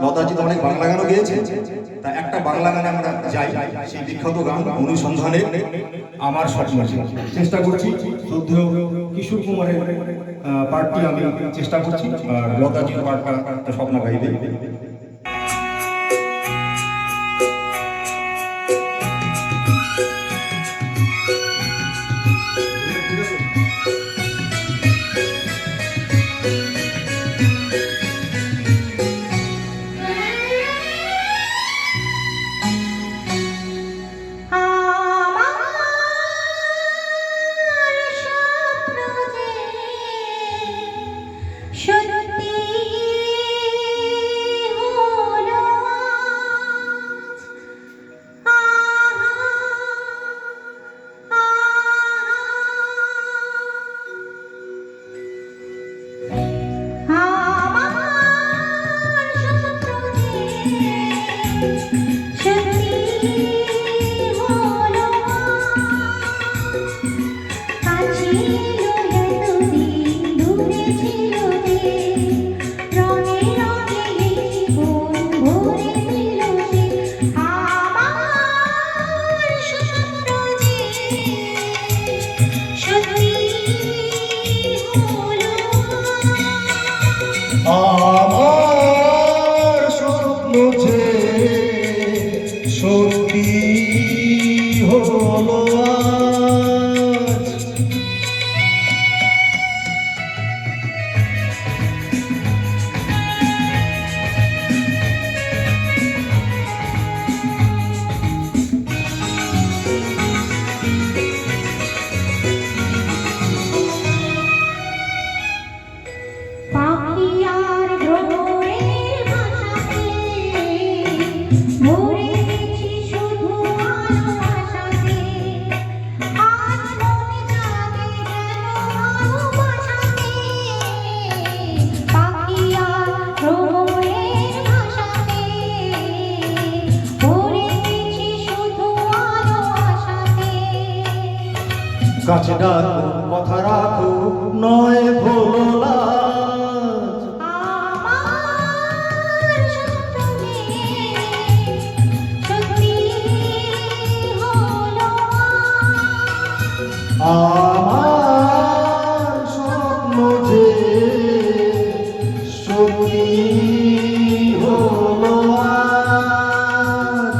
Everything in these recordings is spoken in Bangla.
লতাজি তো অনেক বাংলা গানও গেয়েছে, তা একটা বাংলা গানে আমরা যাই, সেই বিখ্যাত গান অনুসন্ধানে আমার স্বপ্ন। চেষ্টা করছি শ্রদ্ধেয় কিশোর কুমারের পার্টটি আমি চেষ্টা করছি, আর লতাজির পার্টটা স্বপ্ন গাইবে। আমার স্বপ্ন যে সত্যি হলো আজ, কাছে ডাকো কথা রাখো নয় ভোলো লাজ, আমার স্বপ্ন যে সত্যি হলো আমার স্বপ্ন যে সত্যি হলো আজ।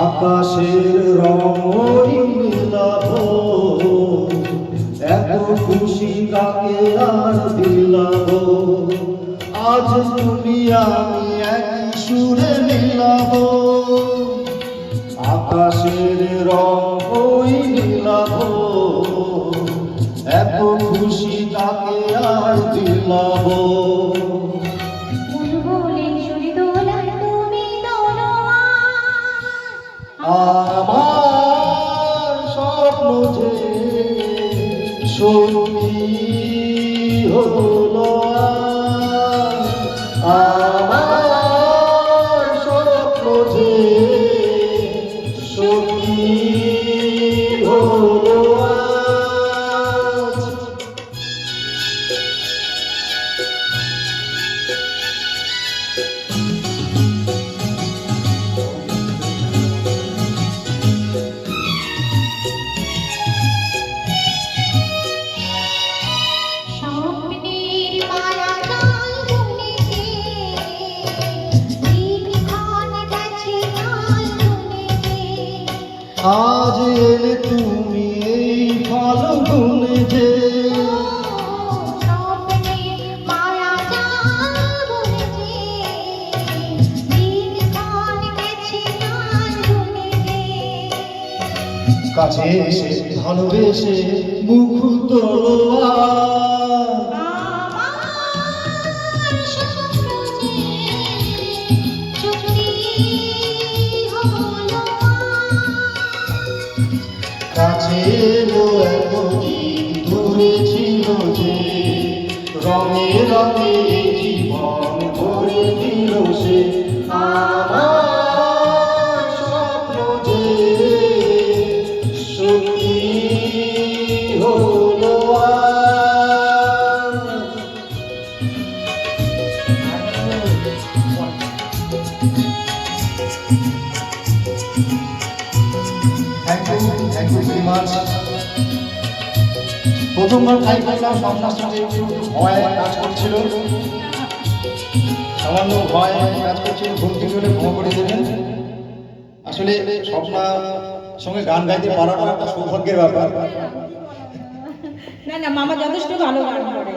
আকাশের রঙই মিলাবো, এত খুশি কাকে আর দিলাবো, আজ তুমি আমি একই সুরে মিলাবো। আকাশের রঙই মিলাবো, এত খুশি কাকে আর দিলাবো। আমার স্বপ্ন যে সত্যি হলো আজ, আমার স্বপ্ন যে সত্যি হলো আজ। আজ এলে তুমি এই ফাল্গুনে যে, কাছে এসে ভালোবেসে মুখ তোলো। কাছে এলো এতদিন দূরে ছিল যে রঙে রঙে জীবন ভরে দিল সে আমার স্বপ্ন যে সত্যি হলো থ্যাংক ইউ ভেরি মাচ। প্রথমবার ট্রাই করলাম, সামনার সাথে একটু ভয় কাজ করছিল, সামান্য ভয় কাজ করছিল, ভুল কিছু হলে ক্ষমা করে দেবেন। আসলে স্বপ্নার সঙ্গে গান গাইতে পারাটা একটা সৌভাগ্যের ব্যাপার। না না, মামা যথেষ্ট ভালো গান করে।